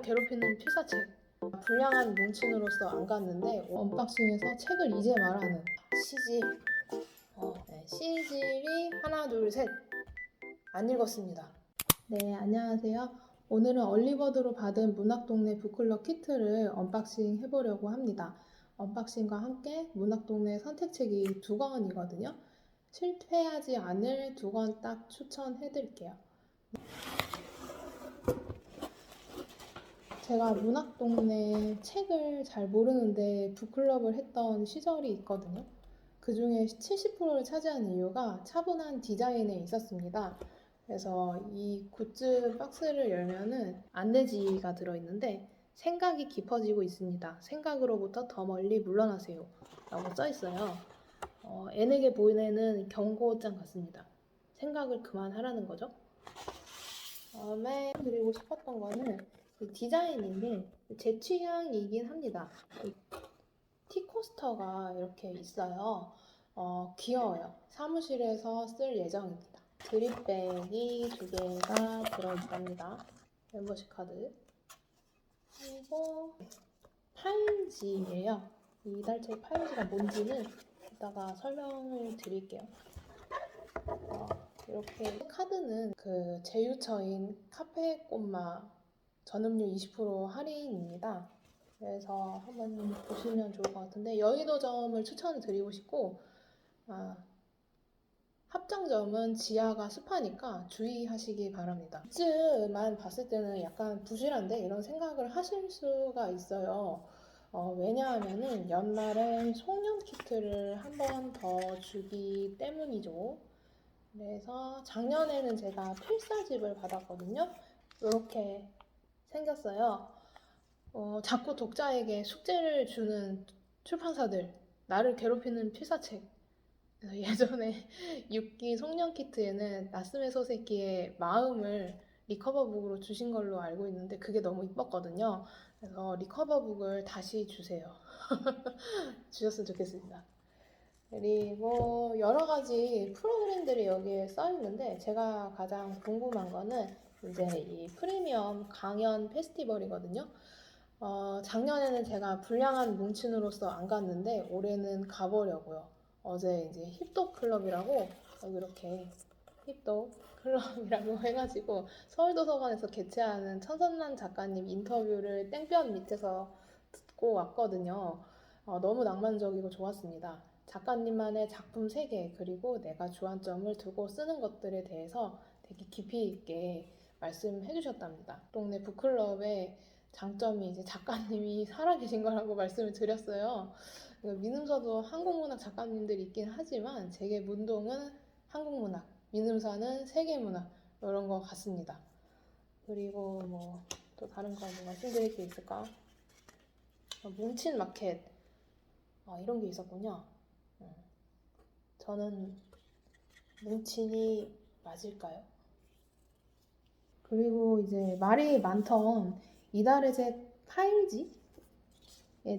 괴롭히는 필사책. 불량한 문친으로서 안 갔는데 언박싱에서 책을 이제 말하는 시집. 시집이 하나 둘 셋 안 읽었습니다. 네, 안녕하세요. 오늘은 얼리버드로 받은 문학동네 북클럽 키트를 언박싱 해보려고 합니다. 언박싱과 함께 문학동네 선택책이 2권이거든요. 실패하지 않을 2권 딱 추천해드릴게요. 제가 문학동네 책을 잘 모르는데 북클럽을 했던 시절이 있거든요. 그 중에 70%를 차지한 이유가 차분한 디자인에 있었습니다. 그래서 이 굿즈 박스를 열면은 안내지가 들어있는데 생각이 깊어지고 있습니다. 생각으로부터 더 멀리 물러나세요 라고 써있어요. N에게 보내는 경고장 같습니다. 생각을 그만하라는 거죠. 다음에 드리고 싶었던 거는 디자인인데 제 취향이긴 합니다. 티코스터가 이렇게 있어요. 귀여워요. 사무실에서 쓸 예정입니다. 드립백이 2개가 들어있답니다. 멤버십 카드. 그리고 파일지예요. 이 이달책 파일지가 뭔지는 이따가 설명을 드릴게요. 이렇게 카드는 그 제휴처인 카페 꼬마 전음료 20% 할인입니다. 그래서 한번 보시면 좋을 것 같은데 여의도점을 추천을 드리고 싶고 합정점은 지하가 습하니까 주의하시기 바랍니다. 굿즈만 봤을 때는 약간 부실한데 이런 생각을 하실 수가 있어요. 왜냐하면은 연말엔 송년 키트를 한 번 더 주기 때문이죠. 그래서 작년에는 제가 필사집을 받았거든요. 이렇게 생겼어요. 자꾸 독자에게 숙제를 주는 출판사들, 나를 괴롭히는 필사책. 그래서 예전에 6기 송년 키트에는 나스메 소세키의 마음을 리커버북으로 주신 걸로 알고 있는데 그게 너무 이뻤거든요. 그래서 리커버북을 다시 주세요. 주셨으면 좋겠습니다. 그리고 여러 가지 프로그램들이 여기에 써 있는데 제가 가장 궁금한 거는 이제 이 프리미엄 강연 페스티벌이거든요. 작년에는 제가 불량한 뭉친으로서 안 갔는데 올해는 가보려고요. 어제 이제 힙독 클럽이라고 이렇게 힙독 클럽이라고 해가지고 서울도서관에서 개최하는 천선란 작가님 인터뷰를 땡볕 밑에서 듣고 왔거든요. 너무 낭만적이고 좋았습니다. 작가님만의 작품 세계 그리고 내가 주안점을 두고 쓰는 것들에 대해서 되게 깊이 있게 말씀해 주셨답니다. 동네 북클럽의 장점이 이제 작가님이 살아계신 거라고 말씀을 드렸어요. 민음서도 한국문학 작가님들이 있긴 하지만 제게 문동은 한국문학, 민음사는 세계문학 이런 것 같습니다. 그리고 뭐 또 다른 거 뭐 말씀드릴 게 있을까? 뭉친 마켓 이런 게 있었군요. 저는 뭉친이 맞을까요? 그리고 이제 말이 많던 이달의 책 파일지에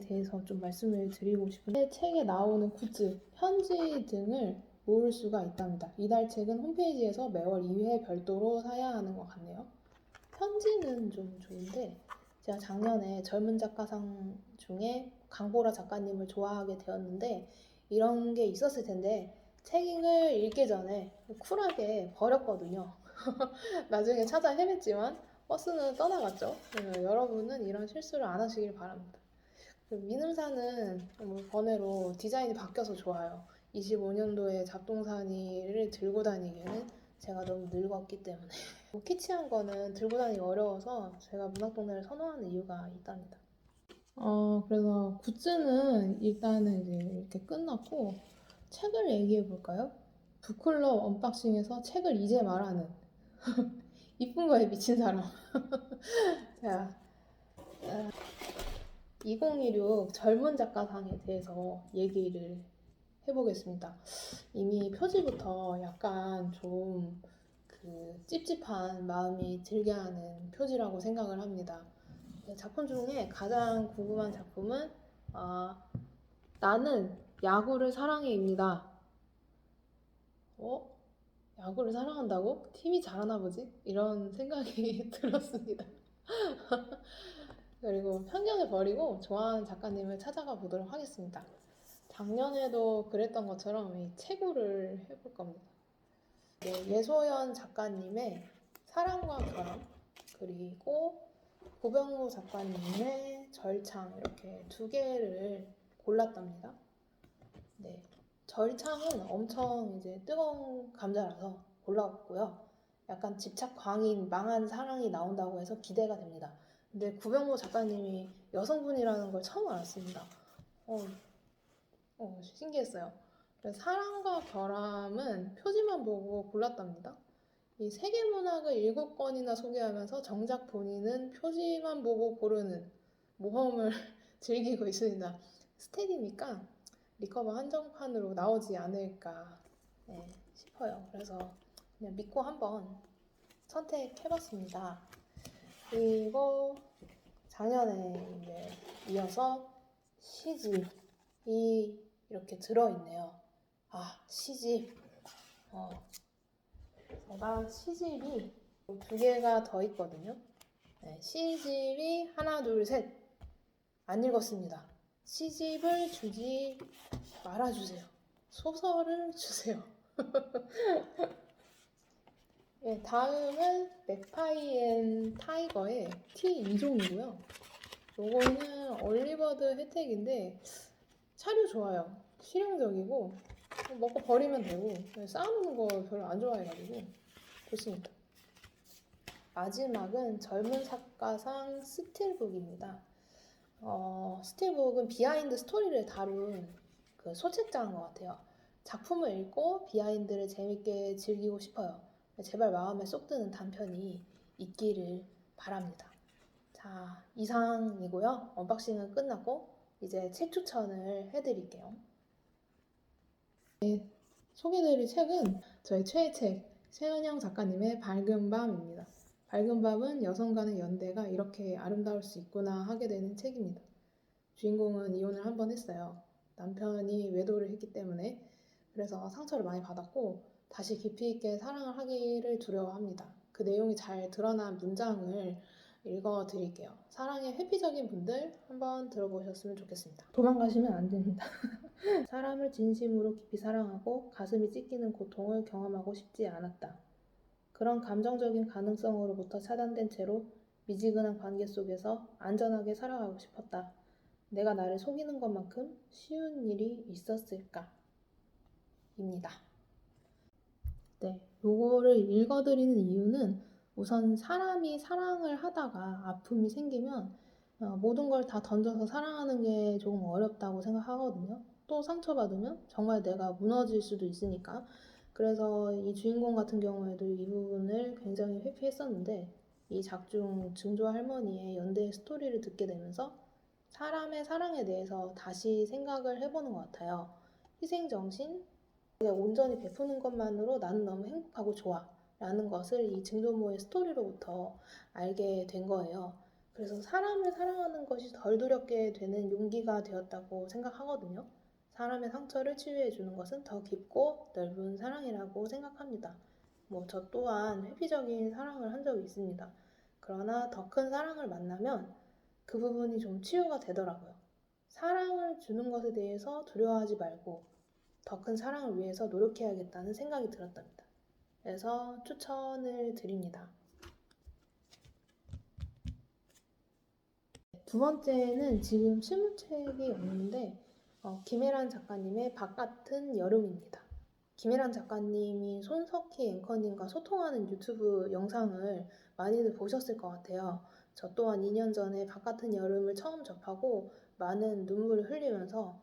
대해서 좀 말씀을 드리고 싶은데 책에 나오는 굿즈, 편지 등을 모을 수가 있답니다. 이달 책은 홈페이지에서 매월 2회 별도로 사야 하는 것 같네요. 편지는 좀 좋은데 제가 작년에 젊은 작가상 중에 강보라 작가님을 좋아하게 되었는데 이런 게 있었을 텐데 책을 읽기 전에 쿨하게 버렸거든요. 나중에 찾아 헤맸지만 버스는 떠나갔죠. 여러분은 이런 실수를 안 하시길 바랍니다. 민음사는 번외로 디자인이 바뀌어서 좋아요. 25년도에 잡동사니를 들고 다니기에는 제가 너무 늙었기 때문에 키치한 거는 들고 다니기 어려워서 제가 문학동네를 선호하는 이유가 있답니다. 그래서 굿즈는 일단은 이제 이렇게 끝났고 책을 얘기해 볼까요? 북클럽 언박싱에서 책을 이제 말하는 이쁜 거에 미친 사람. 자, 2016 젊은 작가상에 대해서 얘기를 해보겠습니다. 이미 표지부터 약간 좀 그 찝찝한 마음이 들게 하는 표지라고 생각을 합니다. 작품 중에 가장 궁금한 작품은 나는 야구를 사랑해입니다. 야구를 사랑한다고? 팀이 잘하나 보지? 이런 생각이 들었습니다. 그리고 편견을 버리고 좋아하는 작가님을 찾아가 보도록 하겠습니다. 작년에도 그랬던 것처럼 이 채굴을 해볼 겁니다. 네, 예소연 작가님의 사랑과 결함, 그리고 고병무 작가님의 절창, 이렇게 두 개를 골랐답니다. 네, 절창은 엄청 이제 뜨거운 감자라서 골라왔고요. 약간 집착 광인 망한 사랑이 나온다고 해서 기대가 됩니다. 근데 구병모 작가님이 여성분이라는 걸 처음 알았습니다. 신기했어요. 그래서 사랑과 결함은 표지만 보고 골랐답니다. 이 세계문학을 7권이나 소개하면서 정작 본인은 표지만 보고 고르는 모험을 즐기고 있습니다. 스테디니까 리커버 한정판으로 나오지 않을까 싶어요. 그래서 그냥 믿고 한번 선택해봤습니다. 그리고 작년에 이제 이어서 시집이 이렇게 들어있네요. 시집. 제가 시집이 두 개가 더 있거든요. 네, 시집이 하나, 둘, 셋. 안 읽었습니다. 시집을 주지 말아주세요. 소설을 주세요. 네, 다음은 맥파이 앤 타이거의 T2종이고요. 요거는 얼리버드 혜택인데 사료 좋아요. 실용적이고 먹고 버리면 되고 쌓아놓는 거 별로 안 좋아해가지고 좋습니다. 마지막은 젊은 작가상 스틸북입니다. 스틸북은 비하인드 스토리를 다룬 그 소책자인 것 같아요. 작품을 읽고 비하인드를 재밌게 즐기고 싶어요. 제발 마음에 쏙 드는 단편이 있기를 바랍니다. 자, 이상이고요. 언박싱은 끝났고 이제 책 추천을 해드릴게요. 네, 소개해드릴 책은 저희 최애 책 최은영 작가님의 밝은 밤입니다. 밝은 밤은 여성 간의 연대가 이렇게 아름다울 수 있구나 하게 되는 책입니다. 주인공은 이혼을 한 번 했어요. 남편이 외도를 했기 때문에. 그래서 상처를 많이 받았고 다시 깊이 있게 사랑을 하기를 두려워합니다. 그 내용이 잘 드러난 문장을 읽어드릴게요. 사랑의 회피적인 분들 한번 들어보셨으면 좋겠습니다. 도망가시면 안 됩니다. 사람을 진심으로 깊이 사랑하고 가슴이 찢기는 고통을 경험하고 싶지 않았다. 그런 감정적인 가능성으로부터 차단된 채로 미지근한 관계 속에서 안전하게 살아가고 싶었다. 내가 나를 속이는 것만큼 쉬운 일이 있었을까? 입니다. 네, 요거를 읽어드리는 이유는 우선 사람이 사랑을 하다가 아픔이 생기면 모든 걸 다 던져서 사랑하는 게 조금 어렵다고 생각하거든요. 또 상처받으면 정말 내가 무너질 수도 있으니까. 그래서 이 주인공 같은 경우에도 이 부분을 굉장히 회피했었는데 이 작중 증조 할머니의 연대 스토리를 듣게 되면서 사람의 사랑에 대해서 다시 생각을 해보는 것 같아요. 희생정신, 온전히 베푸는 것만으로 나는 너무 행복하고 좋아 라는 것을 이 증조모의 스토리로부터 알게 된 거예요. 그래서 사람을 사랑하는 것이 덜 두렵게 되는 용기가 되었다고 생각하거든요. 사람의 상처를 치유해 주는 것은 더 깊고 넓은 사랑이라고 생각합니다. 저 또한 회피적인 사랑을 한 적이 있습니다. 그러나 더 큰 사랑을 만나면 그 부분이 좀 치유가 되더라고요. 사랑을 주는 것에 대해서 두려워하지 말고 더 큰 사랑을 위해서 노력해야겠다는 생각이 들었답니다. 그래서 추천을 드립니다. 두 번째는 지금 실무책이 없는데 김혜란 작가님의 바깥은 여름입니다. 김혜란 작가님이 손석희 앵커님과 소통하는 유튜브 영상을 많이들 보셨을 것 같아요. 저 또한 2년 전에 바깥은 여름을 처음 접하고 많은 눈물을 흘리면서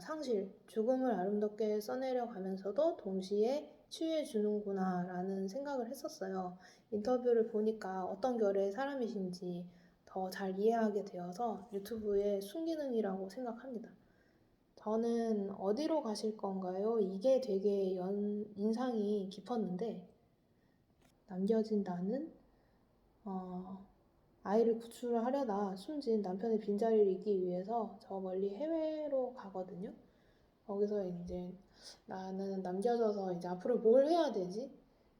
상실, 죽음을 아름답게 써내려 가면서도 동시에 치유해 주는구나 라는 생각을 했었어요. 인터뷰를 보니까 어떤 결의 사람이신지 더 잘 이해하게 되어서 유튜브의 순기능이라고 생각합니다. 저는 어디로 가실 건가요? 이게 되게 인상이 깊었는데 남겨진 나는 아이를 구출하려다 숨진 남편의 빈자리를 잇기 위해서 저 멀리 해외로 가거든요. 거기서 이제 나는 남겨져서 이제 앞으로 뭘 해야 되지?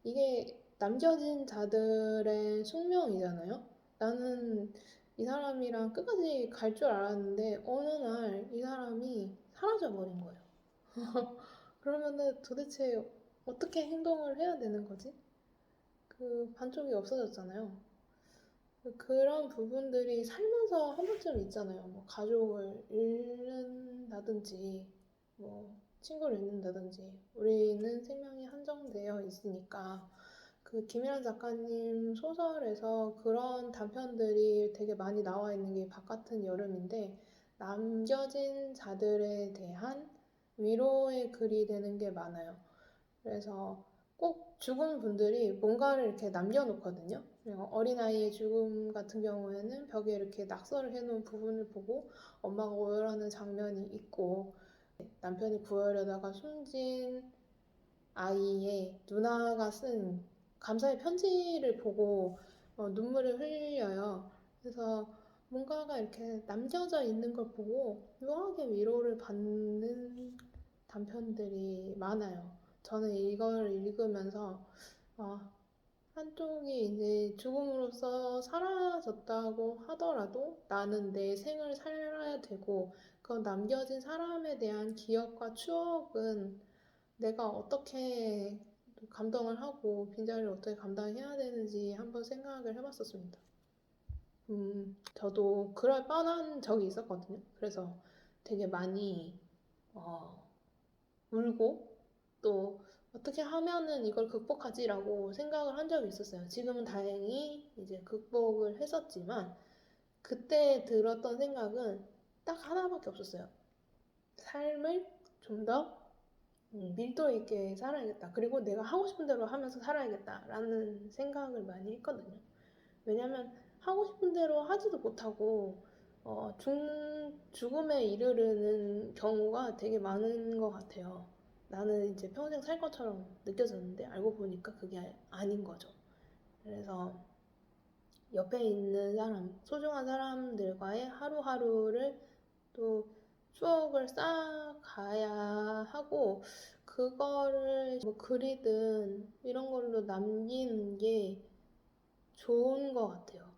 이게 남겨진 자들의 숙명이잖아요. 나는 이 사람이랑 끝까지 갈 줄 알았는데 어느 날 이 사람이 사라져 버린 거예요. 그러면은 도대체 어떻게 행동을 해야 되는 거지? 그 반쪽이 없어졌잖아요. 그런 부분들이 살면서 한 번쯤 있잖아요. 뭐 가족을 잃는다든지, 뭐 친구를 잃는다든지. 우리는 생명이 한정되어 있으니까 그 김일한 작가님 소설에서 그런 단편들이 되게 많이 나와 있는 게 바깥은 여름인데 남겨진 자들에 대한 위로의 글이 되는 게 많아요. 그래서 꼭 죽은 분들이 뭔가를 이렇게 남겨놓거든요. 그리고 어린아이의 죽음 같은 경우에는 벽에 이렇게 낙서를 해놓은 부분을 보고 엄마가 오열하는 장면이 있고 남편이 구하려다가 숨진 아이의 누나가 쓴 감사의 편지를 보고 눈물을 흘려요. 그래서 뭔가가 이렇게 남겨져 있는 걸 보고 묘하게 위로를 받는 단편들이 많아요. 저는 이걸 읽으면서 아, 한쪽이 이제 죽음으로써 사라졌다고 하더라도 나는 내 생을 살아야 되고 그건 남겨진 사람에 대한 기억과 추억은 내가 어떻게 감당을 하고 빈자리를 어떻게 감당해야 되는지 한번 생각을 해봤었습니다. 저도 그럴 뻔한 적이 있었거든요. 그래서 되게 많이 어, 울고 또 어떻게 하면은 이걸 극복하지라고 생각을 한 적이 있었어요. 지금은 다행히 이제 극복을 했었지만 그때 들었던 생각은 딱 하나밖에 없었어요. 삶을 좀더 밀도 있게 살아야겠다. 그리고 내가 하고 싶은 대로 하면서 살아야겠다라는 생각을 많이 했거든요. 왜냐면 하고 싶은 대로 하지도 못하고 죽음에 이르르는 경우가 되게 많은 것 같아요. 나는 이제 평생 살 것처럼 느껴졌는데 알고 보니까 그게 아닌 거죠. 그래서 옆에 있는 사람, 소중한 사람들과의 하루하루를 또 추억을 쌓아가야 하고 그거를 뭐 글이든 이런 걸로 남기는 게 좋은 것 같아요.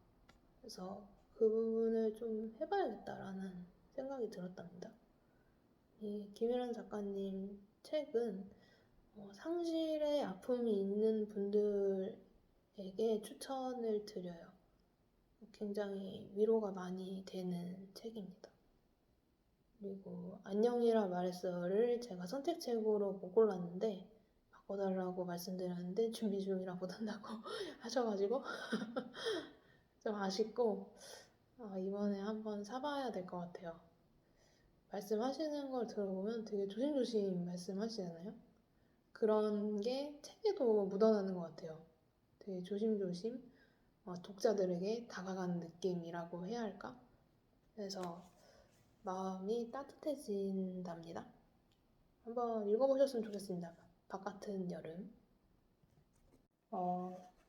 그래서 그 부분을 좀 해봐야겠다라는 생각이 들었답니다. 이 김일한 작가님 책은 상실의 아픔이 있는 분들에게 추천을 드려요. 굉장히 위로가 많이 되는 책입니다. 그리고 안녕이라 말했어를 제가 선택책으로 못 골랐는데 바꿔달라고 말씀드렸는데 준비 중이라 못한다고 하셔가지고 좀 아쉽고 이번에 한번 사봐야 될 것 같아요. 말씀하시는 걸 들어보면 되게 조심조심 말씀하시잖아요. 그런 게 책에도 묻어나는 것 같아요. 되게 조심조심 독자들에게 다가가는 느낌이라고 해야 할까? 그래서 마음이 따뜻해진답니다. 한번 읽어보셨으면 좋겠습니다. 바깥은 여름.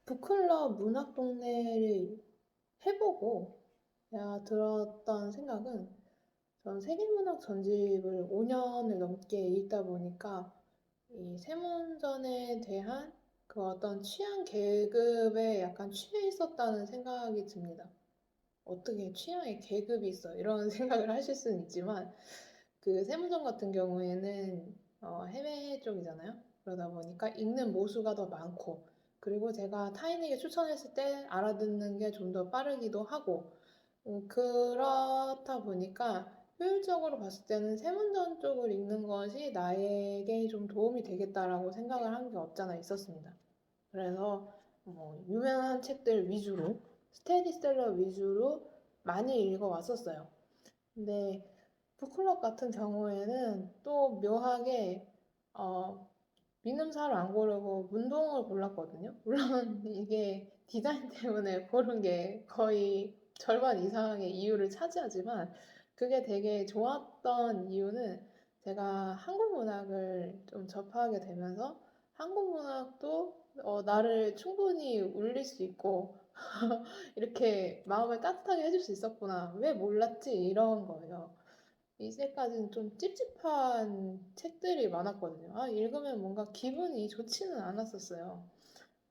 북클럽 문학동네를 해보고 내가 들었던 생각은 전 세계문학 전집을 5년을 넘게 읽다 보니까 이 세문전에 대한 그 어떤 취향 계급에 약간 취해 있었다는 생각이 듭니다. 어떻게 취향의 계급이 있어? 이런 생각을 하실 수는 있지만 그 세문전 같은 경우에는 해외 쪽이잖아요. 그러다 보니까 읽는 모수가 더 많고 그리고 제가 타인에게 추천했을 때 알아듣는 게 좀 더 빠르기도 하고 그렇다 보니까 효율적으로 봤을 때는 세문전 쪽을 읽는 것이 나에게 좀 도움이 되겠다라고 생각을 한 게 없잖아 있었습니다. 그래서 뭐 유명한 책들 위주로 스테디셀러 위주로 많이 읽어왔었어요. 근데 북클럽 같은 경우에는 또 묘하게 어, 민음사를 안 고르고 문동을 골랐거든요. 물론 이게 디자인 때문에 고른 게 거의 절반 이상의 이유를 차지하지만 그게 되게 좋았던 이유는 제가 한국 문학을 좀 접하게 되면서 한국 문학도 나를 충분히 울릴 수 있고 이렇게 마음을 따뜻하게 해줄 수 있었구나. 왜 몰랐지? 이런 거예요. 이제까지는 좀 찝찝한 책들이 많았거든요. 읽으면 뭔가 기분이 좋지는 않았었어요.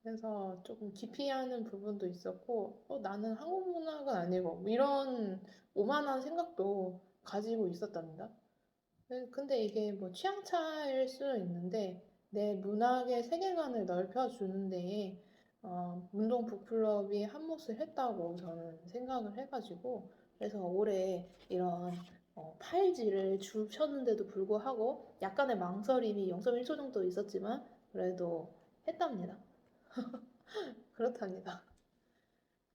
그래서 조금 기피하는 부분도 있었고, 나는 한국 문학은 아니고, 뭐 이런 오만한 생각도 가지고 있었답니다. 근데 이게 뭐 취향 차일 수는 있는데, 내 문학의 세계관을 넓혀주는 데에, 문동 북클럽이 한 몫을 했다고 저는 생각을 해가지고, 그래서 올해 이런 파일지를 주셨는데도 불구하고, 약간의 망설임이 0.1초 정도 있었지만, 그래도 했답니다. 그렇답니다.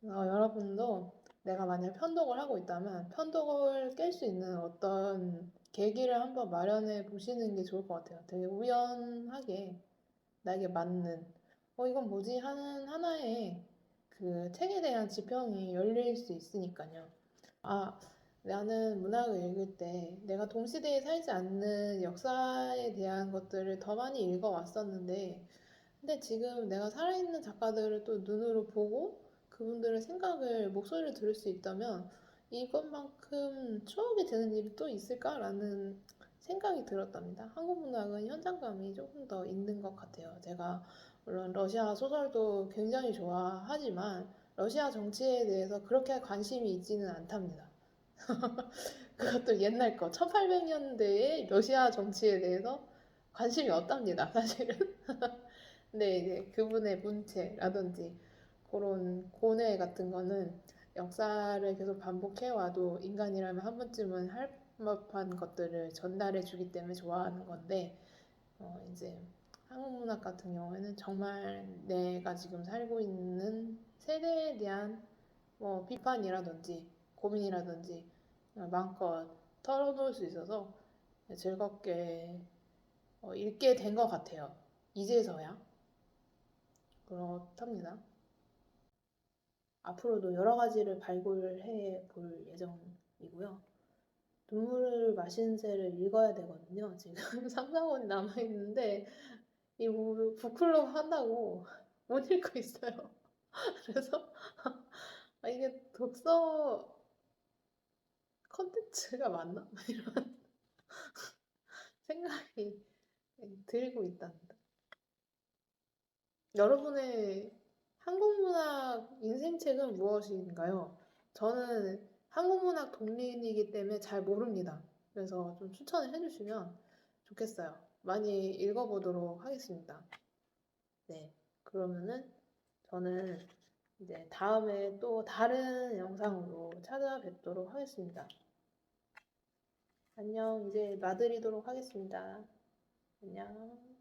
여러분도 내가 만약 편독을 하고 있다면 편독을 깰 수 있는 어떤 계기를 한번 마련해 보시는 게 좋을 것 같아요. 되게 우연하게 나에게 맞는, 이건 뭐지? 하는 하나의 그 책에 대한 지평이 열릴 수 있으니까요. 아, 나는 문학을 읽을 때 내가 동시대에 살지 않는 역사에 대한 것들을 더 많이 읽어왔었는데, 근데 지금 내가 살아있는 작가들을 또 눈으로 보고 그분들의 생각을, 목소리를 들을 수 있다면 이것만큼 추억이 되는 일이 또 있을까라는 생각이 들었답니다. 한국 문학은 현장감이 조금 더 있는 것 같아요. 제가 물론 러시아 소설도 굉장히 좋아하지만 러시아 정치에 대해서 그렇게 관심이 있지는 않답니다. 그것도 옛날 거, 1800년대의 러시아 정치에 대해서 관심이 없답니다, 사실은. 근데 이제 그분의 문체라든지 그런 고뇌 같은 거는 역사를 계속 반복해와도 인간이라면 한 번쯤은 할 법한 것들을 전달해 주기 때문에 좋아하는 건데, 이제 한국 문학 같은 경우에는 정말 내가 지금 살고 있는 세대에 대한 뭐 비판이라든지 고민이라든지 마음껏 털어놓을 수 있어서 즐겁게 읽게 된 것 같아요. 이제서야. 그렇답니다. 앞으로도 여러 가지를 발굴해 볼 예정이고요. 눈물을 마시는 새를 읽어야 되거든요. 지금 3, 4권이 남아있는데, 이 북클럽 한다고 못 읽고 있어요. 그래서, 이게 독서 컨텐츠가 맞나? 이런 생각이 들고 있답니다. 여러분의 한국문학 인생책은 무엇인가요? 저는 한국문학 독린이기 때문에 잘 모릅니다. 그래서 좀 추천을 해주시면 좋겠어요. 많이 읽어보도록 하겠습니다. 네. 그러면은 저는 이제 다음에 또 다른 영상으로 찾아뵙도록 하겠습니다. 안녕. 이제 놔드리도록 하겠습니다. 안녕.